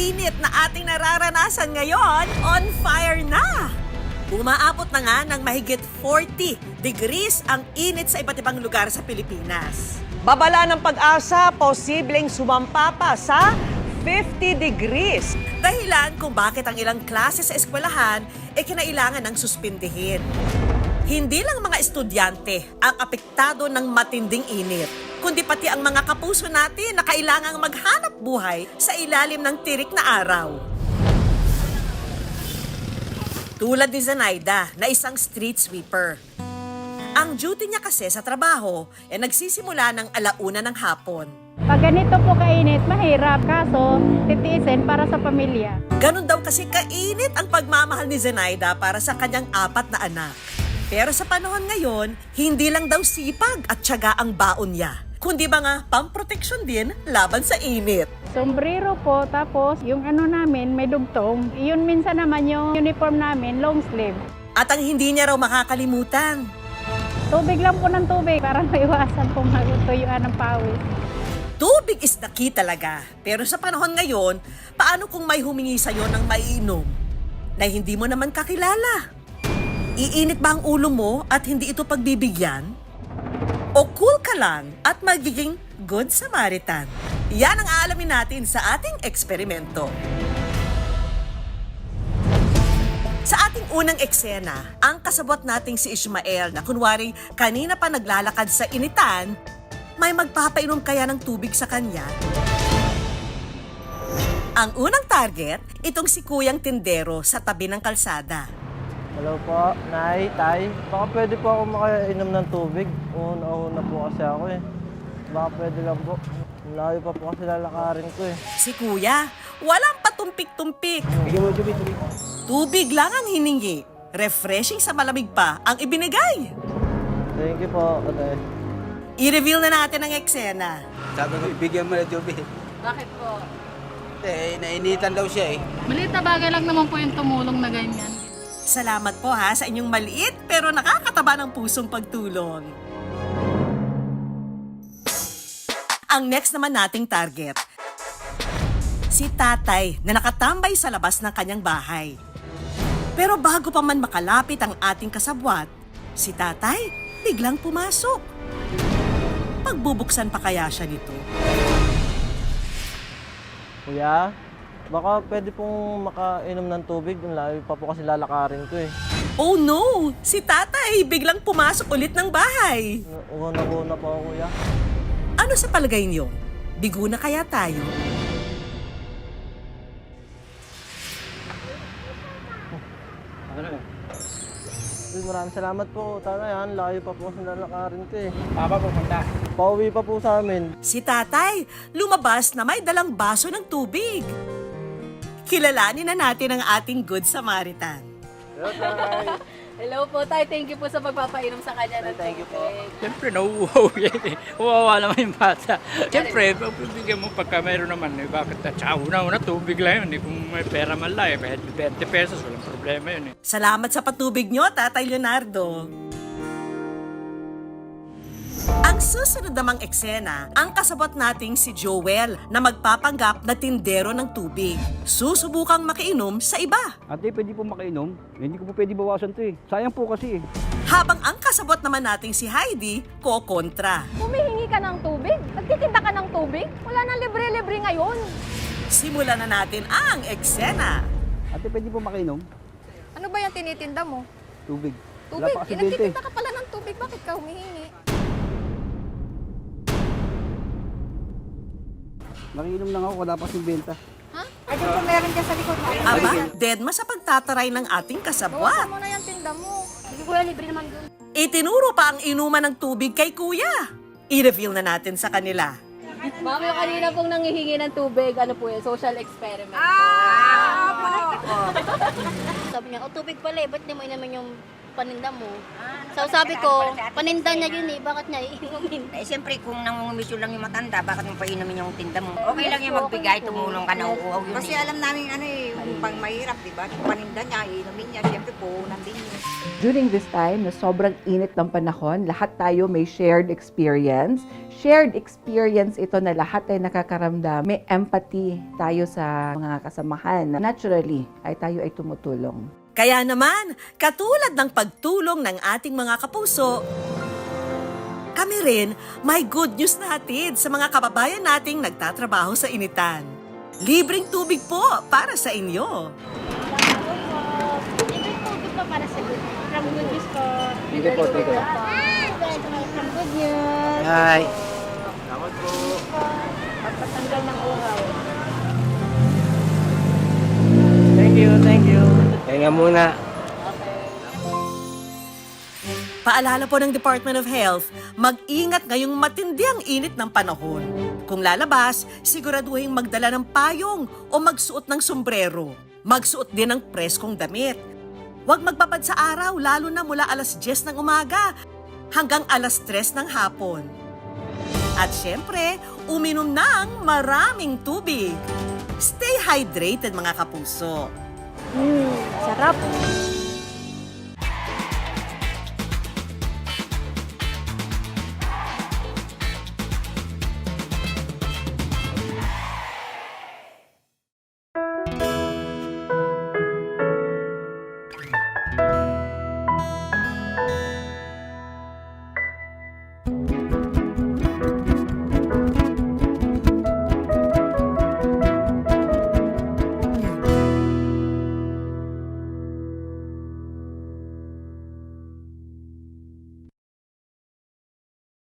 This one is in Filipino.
init na ating nararanasan ngayon, on fire na! Umaabot na nga ng mahigit 40 degrees ang init sa iba't ibang lugar sa Pilipinas. Babala ng Pag-asa, posibleng sumampa pa sa 50 degrees. Dahilan kung bakit ang ilang klase sa eskwelahan kinailangan ng suspindihin. Hindi lang mga estudyante ang apektado ng matinding init, kundi pati ang mga kapuso natin na kailangang maghanap buhay sa ilalim ng tirik na araw. Tulad ni Zenaida na isang street sweeper. Ang duty niya kasi sa trabaho nagsisimula ng 1:00 ng hapon. Pag ganito po kainit, mahirap. Kaso, titiisin para sa pamilya. Ganon daw kasi kainit ang pagmamahal ni Zenaida para sa kanyang 4 na anak. Pero sa panahon ngayon, hindi lang daw sipag at tiyaga ang baon niya, kundi mga pamproteksyon din laban sa init. Sombrero po, tapos yung ano namin, may dugtong. Yun minsan naman yung uniform namin, long sleeve. At ang hindi niya raw makakalimutan, Tubig lang po ng tubig para maiwasan po magtuyuan ng pawis. tubig is the key talaga. Pero sa panahon ngayon, paano kung may humingi sa'yo ng maiinom na hindi mo naman kakilala? Iinit ba ang ulo mo at hindi ito pagbibigyan? O cool ka lang at magiging good Samaritan? Yan ang aalamin natin sa ating eksperimento. Sa ating unang eksena, ang kasabot nating si Ishmael na kunwari kanina pa naglalakad sa initan, may magpapainom kaya ng tubig sa kanya? Ang unang target, itong si Kuyang Tindero sa tabi ng kalsada. Hello po, Nay, Tay. Baka pwede po ako makainom ng tubig. Una po kasi ako eh. Baka pwede lang po. Layo pa po kasi lalakarin ko eh. Si Kuya, walang patumpik-tumpik. Bigyan mo tubig. Tubig lang ang hiningi. Refreshing sa malamig pa ang ibinigay. Thank you po, Ate. I-reveal na natin ang eksena. Sabi ko, bigyan mo na tubig. Bakit po? Nainitan daw siya eh. Maliit na bagay lang naman po yung tumulong na ganyan. Salamat po ha sa inyong maliit pero nakakataba ng pusong pagtulong. Ang next naman nating target, si Tatay na nakatambay sa labas ng kanyang bahay. Pero bago pa man makalapit ang ating kasabwat, si Tatay biglang pumasok. Pagbubuksan pa kaya siya nito? Kuya, baka pwede pong makainom ng tubig. Layo pa po kasi lalakarin ko eh. Oh no! Si Tatay biglang pumasok ulit ng bahay. Una po ako, Kuya. Ano sa palagay niyo? Bigo na kaya tayo? Maraming salamat po, Tatay. Layo pa po kasi lalakarin ko eh. Papa pupunta. Pauwi pa po sa amin. Si Tatay lumabas na may dalang baso ng tubig. Kilalanin na natin ang ating good Samaritan. Hello, Tay. Hello po, Tay. Thank you po sa pagpapainom sa kanya ng Thank you po. tubig. Siyempre, nauuhaw yan eh. Uwawa naman yung bata. Siyempre, bibigyan mo pagka mayroon naman eh. Bakit? Tsaka una tubig lang yun eh. Kung may pera man lang eh. Kahit 20 pesos, walang problema yun eh. Salamat sa patubig nyo, Tatay Leonardo. Ang susunod namang eksena, ang kasabot nating si Joel na magpapanggap na tindero ng tubig. Susubukang makiinom sa iba. Ate, pwede po makainom? Hindi ko po pwede bawasan to eh. Sayang po kasi eh. Habang ang kasabot naman nating si Heidi, kokontra. Humihingi ka ng tubig? Nagtitinda ka ng tubig? Wala nang libre-libre ngayon. Simulan na natin ang eksena. Ate, pwede po makainom? Ano ba yung tinitinda mo? Tubig. Tubig? Wala pa kasi 20 eh. Nagtitinda ka pala ng tubig. Bakit ka humihingi? Makiinom lang ako, wala pa kasing benta. Ha? Ay, kung meron ka sa likod mo. Aba, deadma sa pagtataray ng ating kasabwat. Bawasan mo na yung tinda mo. Sige kuya, libre naman doon. Itinuro pa ang inuman ng tubig kay Kuya. I-reveal na natin sa kanila. Ma'am, yung kanina pong nangihingi ng tubig, ano po yun, social experiment. Sabi niya, tubig pala eh. Ba't di mo inamin yung paninda mo? So sabi ko, paninda niya yun eh, bakit niya iinumin? Eh, siyempre, kung nangungumisyo lang yung matanda, bakit mo painumin yung tinda mo? Okay lang yung magbigay, tumulong ka na uuaw yun. Kasi alam namin pang mahirap, di ba? Yung paninda niya, inumin niya, siyempre puhunan din niya. During this time na sobrang init ng panahon, lahat tayo may shared experience. Shared experience ito na lahat ay nakakaramdam. May empathy tayo sa mga kasamahan. Naturally, ay tayo ay tumutulong. Kaya naman, katulad ng pagtulong ng ating mga kapuso, kami rin may good news na hatid sa mga kababayan nating nagtatrabaho sa initan. Libreng tubig po para sa inyo. Libreng tubig pa para sa from good news po. Hindi po, thank you. From good news. Hi. Pagpatanggal ng uhaw. Thank you. Kaya muna. Paalala po ng Department of Health, mag-ingat ngayong matindi ang init ng panahon. Kung lalabas, siguraduhin magdala ng payong o magsuot ng sombrero. Magsuot din ng preskong damit. Huwag magbabad sa araw, lalo na mula alas 10 ng umaga hanggang alas 3 ng hapon. At syempre, uminom ng maraming tubig. Stay hydrated mga kapuso. Sarap.